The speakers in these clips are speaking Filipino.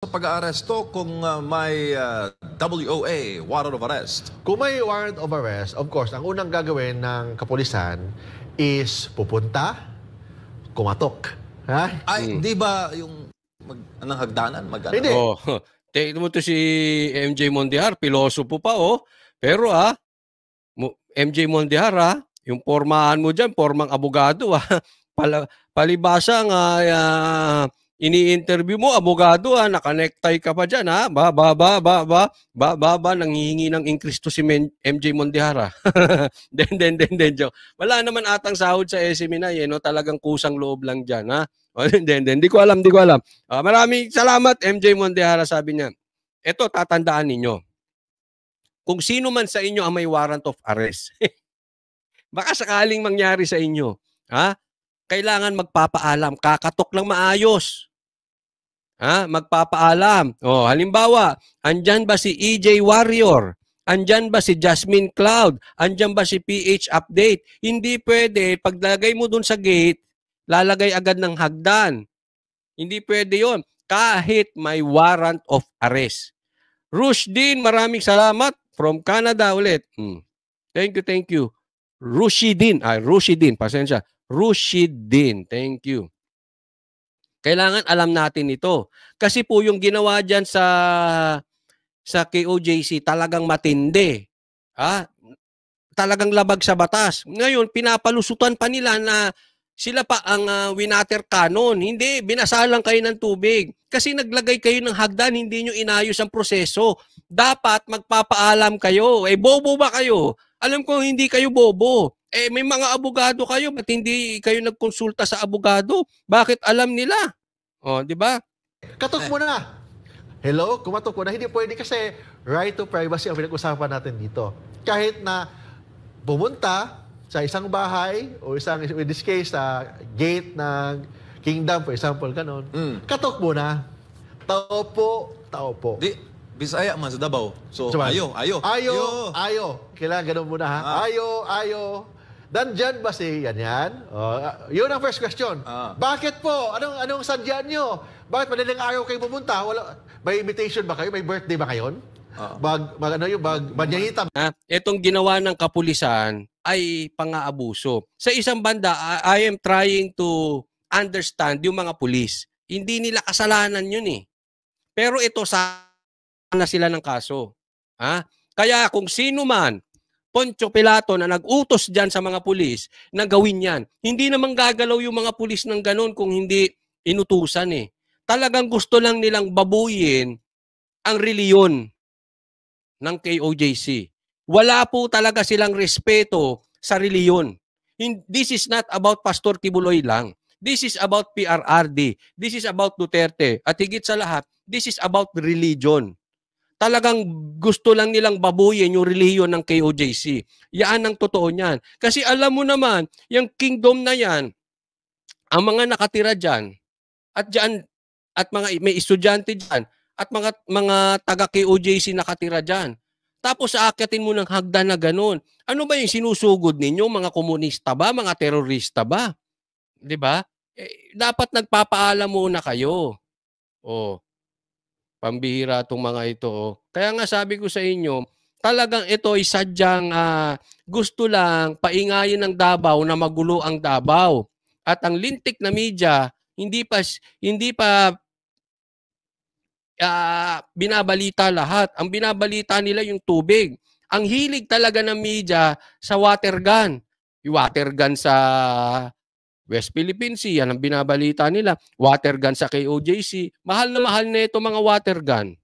Sa pag-aaresto kung may WOA, warrant of arrest. Kung may warrant of arrest, of course, ang unang gagawin ng kapulisan is pupunta, kumatok. Ha? Ay, di ba yung anong hagdanan? Hindi. Oh, tingnan mo to si MJ Mondejar, pilosopo pa Pero MJ Mondejar yung pormahan mo diyan, pormang abogado palibasa nga ini-interview mo abogado naka-necktie ka pa diyan nanghihingi ng inkristo si MJ Mondejar Den joke. Wala naman atang sahod sa SMNI no, talagang kusang loob lang diyan Hindi ko alam. Maraming salamat MJ Mondejar, sabi niya. Ito tatandaan ninyo. Kung sino man sa inyo ang may warrant of arrest, baka sakaling mangyari sa inyo, kailangan magpapaalam, kakatok lang maayos. Magpapaalam. Halimbawa, andyan ba si EJ Warrior? Andyan ba si Jasmine Cloud? Andyan ba si PH Update? Hindi pwede, paglagay mo dun sa gate, lalagay agad ng hagdan. Hindi pwede yon kahit may warrant of arrest. Rushdin, maraming salamat from Canada ulit. Thank you. Rushidin, pasensya. Rushidin, thank you. Kailangan alam natin ito. Kasi po yung ginawa dyan sa KOJC talagang matindi. Talagang labag sa batas. Ngayon, pinapalusutan pa nila na sila pa ang winater canon. Hindi, binasalang kayo ng tubig. Kasi naglagay kayo ng hagdan, hindi nyo inayos ang proseso. Dapat magpapaalam kayo. Bobo ba kayo? Alam ko hindi kayo bobo. May mga abogado kayo, ba't hindi kayo nagkonsulta sa abogado? Bakit alam nila? Di ba? Katok mo na. Hello? Kumatok mo na. Hindi pwede kasi right to privacy ang pinag-usapan natin dito. Kahit na pumunta sa isang bahay o isang, in this case, gate ng kingdom, for example, ganon. Katok mo na. Tao po. Di, Bisaya man sa Davao. So, Ayo. Kailangan ganun muna Ayo. Nandyan ba si yan? Yun ang first question. Bakit po? Anong sadyan nyo? Bakit madaling araw kayo pumunta? May invitation ba kayo? May birthday ba kayo? Banyayita. Itong ginawa ng kapulisan ay pang-aabuso. Sa isang banda, I am trying to understand yung mga pulis. Hindi nila kasalanan yun Pero ito na sila ng kaso. Kaya kung sino man, Poncio Pilato na nag-utos dyan sa mga pulis na gawin yan, hindi naman gagalaw yung mga pulis ng ganun kung hindi inutusan Talagang gusto lang nilang babuyin ang reliyon ng KOJC. Wala po talaga silang respeto sa reliyon. This is not about Pastor Kibuloy lang. This is about PRRD. This is about Duterte. At higit sa lahat, this is about religion. Talagang gusto lang nilang babuyin yung relihiyon ng KOJC. Yan ang totoo niyan. Kasi alam mo naman, yung kingdom na yan, ang mga nakatira dyan, at mga may estudyante dyan, at mga taga-KOJC nakatira dyan. Tapos aakyatin mo ng hagdan na ganun. Ano ba yung sinusugod ninyo? Mga komunista ba? Mga terorista ba? Diba? Dapat nagpapaalam muna kayo. Pambihira itong mga ito. Kaya nga sabi ko sa inyo, talagang ito ay sadyang gusto lang paingayin ng Davao na magulo ang Davao. At ang lintik na media, hindi pa binabalita lahat. Ang binabalita nila yung tubig. Ang hilig talaga ng media sa water gun. Yung water gun sa West Philippine Sea, yan ang binabalita nila. Water gun sa KOJC. Mahal na ito mga water gun.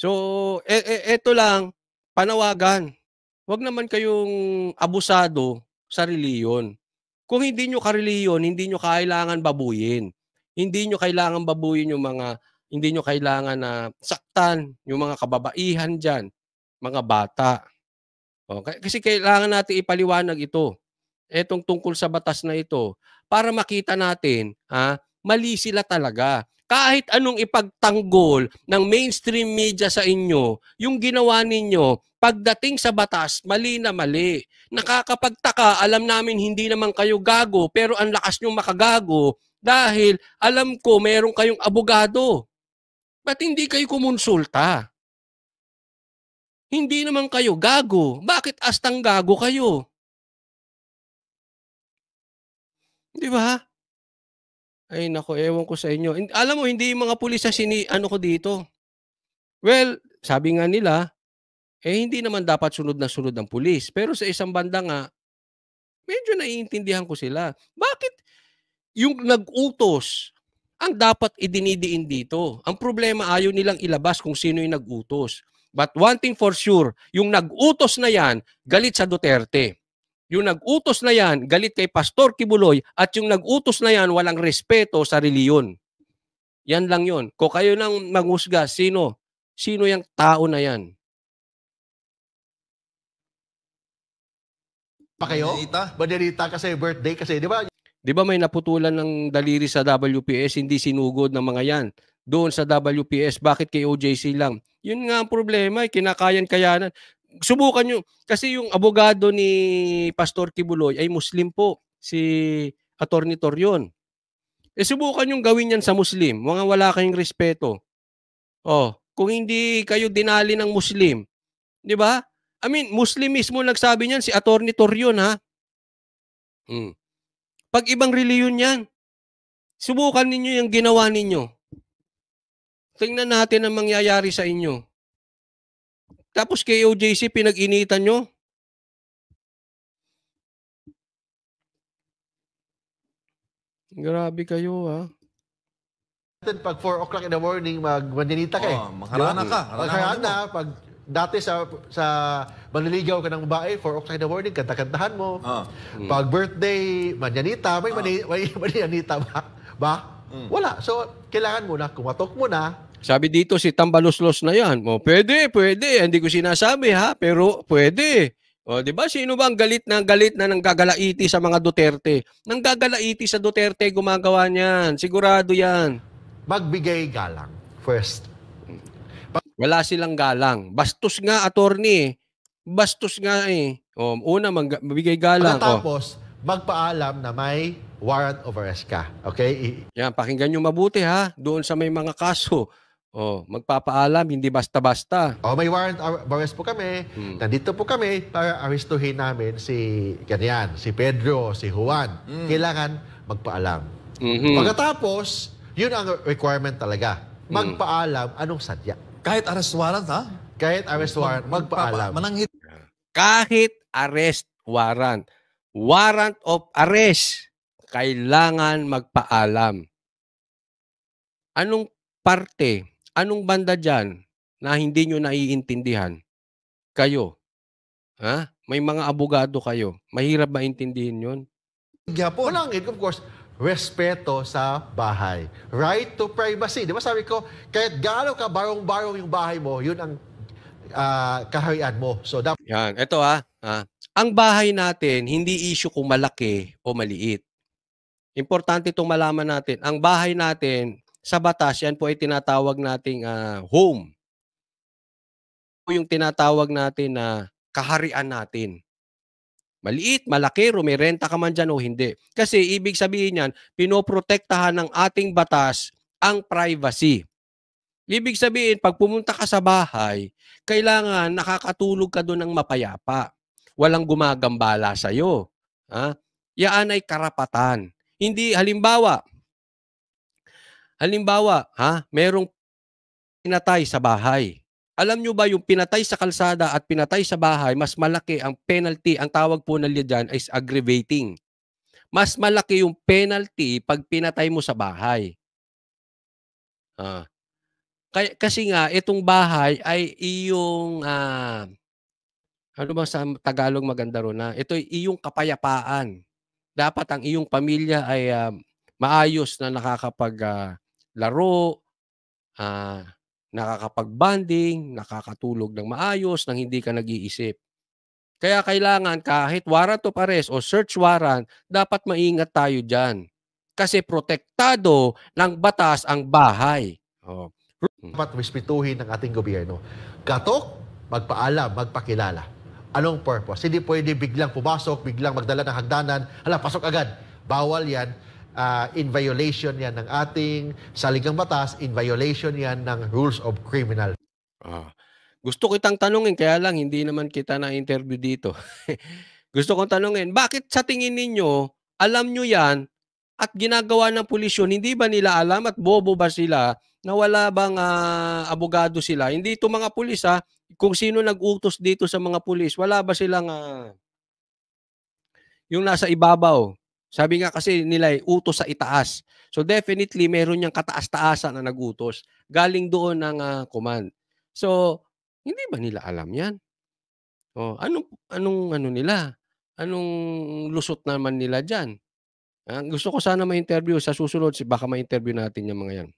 So, ito lang, panawagan. Huwag naman kayong abusado sa reliyon. Kung hindi nyo kareliyon, hindi nyo kailangan babuyin. Hindi nyo kailangan babuyin hindi nyo kailangan na saktan yung mga kababaihan dyan, mga bata. Kasi kailangan natin ipaliwanag ito. Etong tungkol sa batas na ito, para makita natin, mali sila talaga. Kahit anong ipagtanggol ng mainstream media sa inyo, yung ginawa ninyo, pagdating sa batas, mali na mali. Nakakapagtaka, alam namin hindi naman kayo gago, pero ang lakas nyo makagago, Dahil alam ko meron kayong abogado. Ba't hindi kayo kumonsulta? Hindi naman kayo gago. Bakit astang gago kayo? Di ba? Ay nako, ewan ko sa inyo. Alam mo, hindi yung mga pulis sa ano ko dito. Well, sabi nga nila, hindi naman dapat sunod na sunod ng pulis. Pero sa isang banda nga, medyo naiintindihan ko sila. Bakit yung nag-utos ang dapat idinidiin dito? Ang problema, ayaw nilang ilabas kung sino yung nag-utos. But one thing for sure, yung nag-utos na yan, galit sa Duterte. Yung nag-utos na yan, galit kay Pastor Kibuloy, at yung nag-utos na yan, walang respeto sa reliyon. Yan lang yun. Kung kayo nang manghusga, sino yung tao na yan? Pa kayo? Manyanita? Manyanita kasi birthday kasi, di ba? Di ba may naputulan ng daliri sa WPS, hindi sinugod ng mga yan? Doon sa WPS, bakit kay OJC lang? Yun nga ang problema, kinakayan-kayanan. Subukan nyo, kasi yung abogado ni Pastor Kibuloy ay Muslim po, si Attorney Torion. Subukan yung gawin yan sa Muslim, mga wala kayong respeto. Kung hindi kayo dinali ng Muslim, di ba? I mean, Muslim mismo nagsabi niyan, si Attorney Torion, ha? Pag ibang reliyon yan, subukan ninyo yung ginawa ninyo. Tingnan natin ang mangyayari sa inyo. Tapos kay OJC, pinag-initan nyo. Grabe kayo, ha? Pag 4 o'clock in the morning, magmanyanita ka eh. Mangharana ka. Magharana. Pag dati sa manliligaw ka ng babae, 4 o'clock in the morning, kanta-kantahan mo. Pag birthday, manyanita, may manyanita ba? Wala. So, kailangan mo na, kumatok mo na. Sabi dito si Tambaloslos na yan. Pwede. Hindi ko sinasabi, ha? Pero pwede. Di ba? Sino ba ang galit na nanggagalaiti sa mga Duterte? Nanggagalaiti sa Duterte, gumagawa niyan. Sigurado yan. Magbigay galang. First. Wala silang galang. Bastos nga, attorney. Bastos nga eh. Una, magbigay galang. Tapos, magpaalam na may warrant of arrest ka. Okay? Yan, pakinggan nyo mabuti, ha? Doon sa may mga kaso. Magpapaalam, hindi basta-basta. May warrant of arrest po kami. Nandito po kami para arestuhin namin si Pedro, si Juan. Kailangan magpaalam. Pagkatapos, yun ang requirement talaga. Magpaalam anong sadya. Kahit arrest warrant, ha? Kahit arrest warrant, magpaalam. Mananghit. Kahit arrest warrant. Warrant of arrest. Kailangan magpaalam. Anong parte, anong banda dyan na hindi nyo naiintindihan? Kayo. Ha? May mga abogado kayo. Mahirap maintindihin yun? Unang of course, respeto sa bahay. Right to privacy. Di ba sabi ko, kahit gaano ka barong-barong yung bahay mo, yun ang kaharian mo. So, yan. Ito ang bahay natin, hindi issue kung malaki o maliit. Importante itong malaman natin. Ang bahay natin, sa batas, yan po ay tinatawag nating home. Yung tinatawag natin na kaharian natin. Maliit, malaki, rumirenta ka man dyan o hindi. Kasi ibig sabihin yan, pinoprotektahan ng ating batas ang privacy. Ibig sabihin, pag pumunta ka sa bahay, kailangan nakakatulog ka doon ng mapayapa. Walang gumagambala sa'yo. Yan ay karapatan. Hindi, halimbawa, merong pinatay sa bahay. Alam nyo ba yung pinatay sa kalsada at pinatay sa bahay, mas malaki ang penalty, ang tawag po nila dyan is aggravating. Mas malaki yung penalty pag pinatay mo sa bahay. Kasi nga, itong bahay ay iyong, ano ba sa Tagalog maganda ron na? Ito ay iyong kapayapaan. Dapat ang iyong pamilya ay maayos na nakakapaglaro, nakakapag-bonding, nakakatulog ng maayos, nang hindi ka nag-iisip. Kaya kailangan kahit warrant of arrest o search warrant, dapat maingat tayo dyan. Kasi protektado ng batas ang bahay. Dapat respetuhin ng ating gobyerno. Katok, magpaalam, magpakilala. Anong purpose? Hindi pwede biglang pumasok, biglang magdala ng hagdanan, pasok agad. Bawal yan. in violation yan ng ating saligang batas, in violation yan ng rules of criminal. Ah, gusto kitang tanungin kaya lang hindi naman kita na-interview dito. Gusto kong tanungin, bakit sa tingin ninyo, alam nyo yan at ginagawa ng pulis yun, hindi ba nila alam at bobo ba sila na wala bang abogado sila? Hindi ito mga pulis kung sino nag-utos dito sa mga pulis, wala ba silang yung nasa ibabaw? Sabi nga kasi nila utos sa itaas. So definitely meron niyang kataas-taasan na nag-utos. Galing doon ng command. So, hindi ba nila alam yan? Oh, anong ano nila? Anong lusot naman nila diyan? Gusto ko sana ma-interview sa susunod baka ma-interview natin yung mga yan.